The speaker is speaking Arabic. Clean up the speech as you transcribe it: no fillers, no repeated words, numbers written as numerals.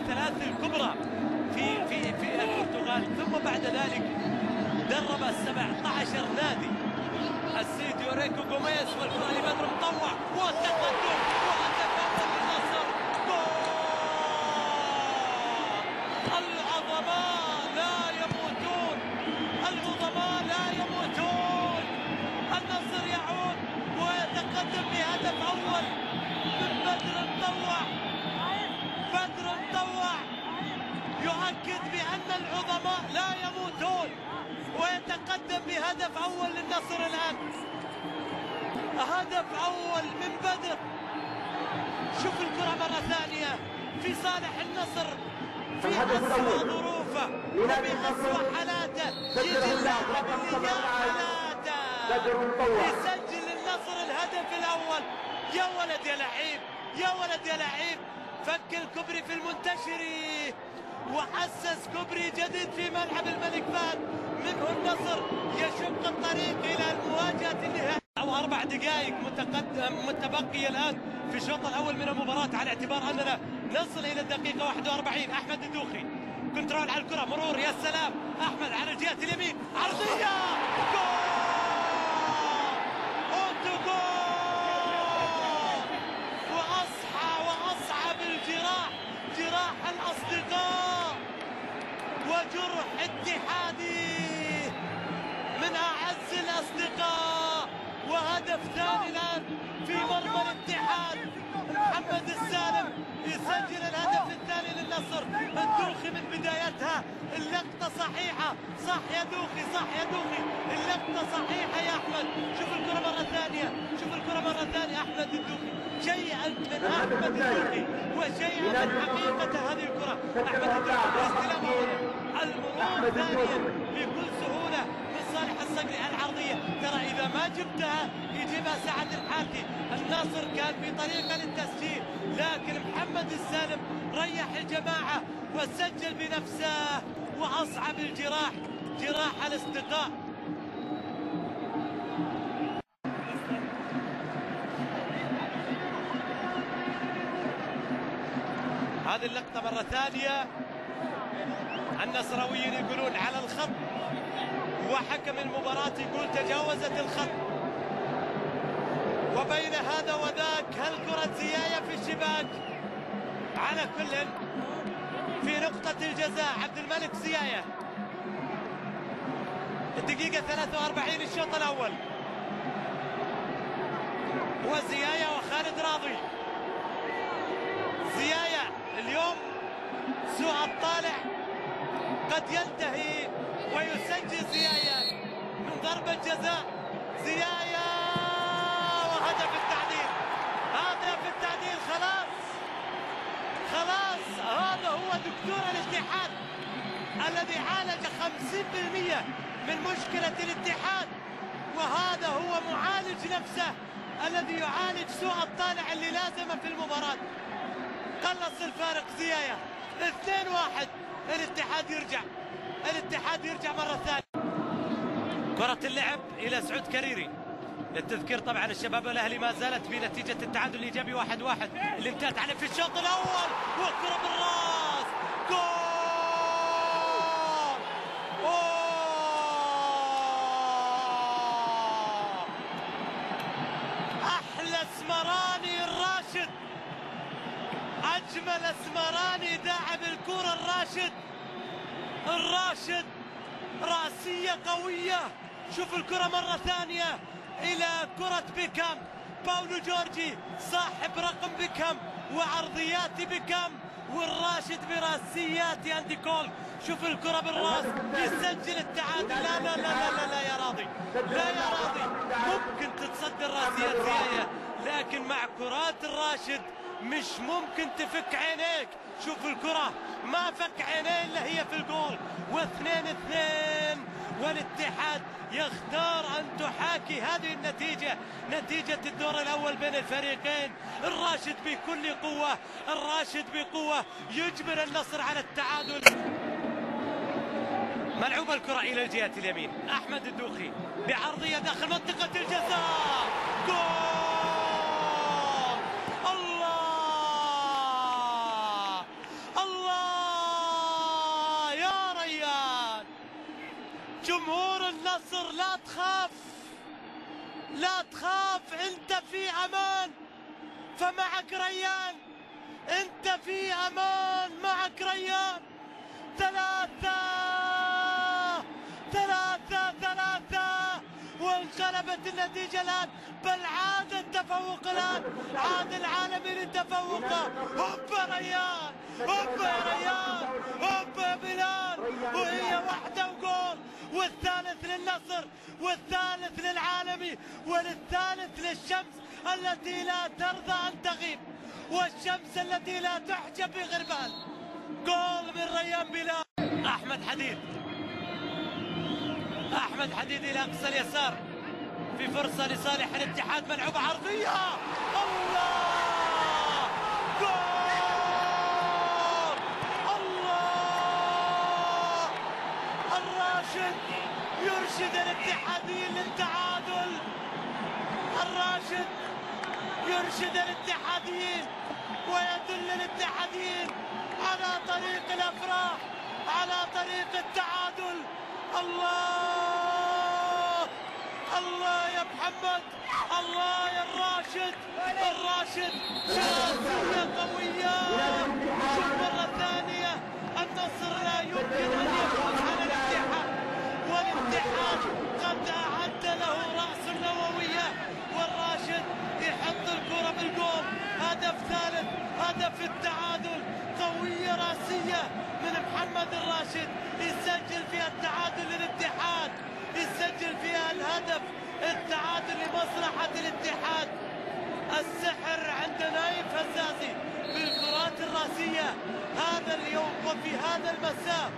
الثلاث الكبرى في البرتغال، ثم بعد ذلك درب 17 نادي. السيد يوريكو غوميز والكرة لبدر مطوع والتقدم وهدف النصر. العظماء لا يموتون، العظماء لا يموتون. النصر يعود ويتقدم بهدف اول من بدر مطوع. بدر مطوع يؤكد بان العظماء لا يموتون ويتقدم بهدف اول للنصر. الان هدف اول من بدر. شوف الكرة مرة ثانية في صالح النصر في أسوأ ظروفه وفي أسوأ حالاته، يجي اللاعب اللي جاب حالاته يسجل النصر الهدف الأول. يا ولد يا لعيب، يا ولد يا لعيب. فك الكوبري في المنتشري وأسس كوبري جديد في ملعب الملك فهد، منه النصر يشق الطريق إلى المواجهة النهائية. أو 4 دقائق متبقية الآن في الشوط الأول من المباراة، على اعتبار أننا نصل إلى الدقيقة 41. أحمد الدوخي كنترول على الكرة، مرور، يا سلام. أحمد على الجهة اليمين، عرضية، جول! أوتوغول! وأصعب الجراح جراح الأصدقاء وجرح اتحادي من أعز الأصدقاء. وهدف ثاني الآن في مرمى الاتحاد. محمد السالم يسجل الهدف الثاني للنصر. الدوخي من بدايتها اللقطة صحيحة، صح يا دوخي، صح يا دوخي، اللقطة صحيحة يا أحمد. شوف الكرة مرة ثانية، شوف الكرة مرة ثانية. أحمد الدوخي شيئا من أحمد الدوخي وشيئا من حقيقة هذه الكرة. أحمد الدوخي باستلام المرور ثانيا بكل سهولة من صالح الصقري. العرضية ترى إذا ما جبتها يجيبها سعد الحارثي. الناصر كان في طريقة للتسجيل، لكن محمد السالم ريح الجماعة وسجل بنفسه. وأصعب الجراح جراح الاصدقاء. هذه اللقطة مرة ثانية. النصراويين يقولون على الخط وحكم المباراة يقول تجاوزت الخط. وبين هذا وذاك هل كرة زيايا في الشباك؟ على كل في نقطة الجزاء عبد الملك زيايا. الدقيقة 43 الشوط الأول. وزيايا وخالد راضي. زيايا اليوم سوء الطالع قد ينتهي ويسجل زيايا من ضربة جزاء. زيايا وهدف التعديل، هدف التعديل. خلاص خلاص، هذا هو دكتور الاتحاد الذي عالج 50% من مشكلة الاتحاد، وهذا هو معالج نفسه الذي يعالج سوء الطالع اللي لازمه في المباراة. قلص الفارق زيايا 2-1. الاتحاد يرجع، الاتحاد يرجع مرة ثانية. كرة اللعب إلى سعود كريري. للتذكير طبعا الشباب الأهلي ما زالت بنتيجة التعادل الإيجابي 1-1 اللي انتهت عليه في الشوط الأول. وكرة بالراس، جول! أحلى اسمراني الراشد، أجمل اسمراني داعم الكرة الراشد. الراشد رأسية قوية. شوف الكرة مرة ثانية إلى كرة بيكام. باولو جورجي صاحب رقم بيكام وعرضيات بيكام، والراشد براسيات أندي كول. شوف الكرة بالراس يسجل التعادل. لا لا لا لا لا, لا يا راضي، لا يا راضي. ممكن تتصدر راسيات زيايا، لكن مع كرات الراشد مش ممكن تفك عينيك. شوف الكرة ما فك عينيه الا هي في الجول. و2-2 والاتحاد يختار ان تحاكي هذه النتيجة، نتيجة الدور الاول بين الفريقين. الراشد بكل قوة، الراشد بقوة يجبر النصر على التعادل. ملعوبة الكرة الى الجهة اليمين. احمد الدوخي بعرضية داخل منطقة الجزاء، جول! الله جمهور النصر لا تخاف، لا تخاف، انت في امان، فمعك ريان، انت في امان، معك ريان. 3 وانقلبت النتيجة الآن، بل عاد التفوق الآن، عاد العالمي للتفوق. هوبا ريان، هوبا يا ريان، هوبا يا بلال، وهي واحدة وجول، والثالث للنصر، والثالث للعالمي، والثالث للشمس التي لا ترضى أن تغيب، والشمس التي لا تحجب بغربال. جول من ريان بلال. أحمد حديد، أحمد حديد إلى أقصى اليسار، في فرصة لصالح الاتحاد، ملعوبة عرضية، الله، جول، الله، الراشد يرشد الاتحاديين للتعادل، الراشد يرشد الاتحاديين ويدل الاتحاديين على طريق الأفراح، على طريق التعادل. الله، الله يا محمد، الله يا الراشد، الراشد شخصية قوية. شوف مرة ثانية، النصر لا يمكن أن يفوز على الاتحاد، والاتحاد قد أعد له رأس النووية، والراشد يحط الكرة بالجول. هدف ثالث، هدف التعادل، قوية راسية من محمد الراشد، يسجل فيها التعادل للاتحاد، يسجل فيها الهدف التعادل لمصلحة الاتحاد. السحر عند نايف هزازي بالكرات الراسية هذا اليوم وفي هذا المساء.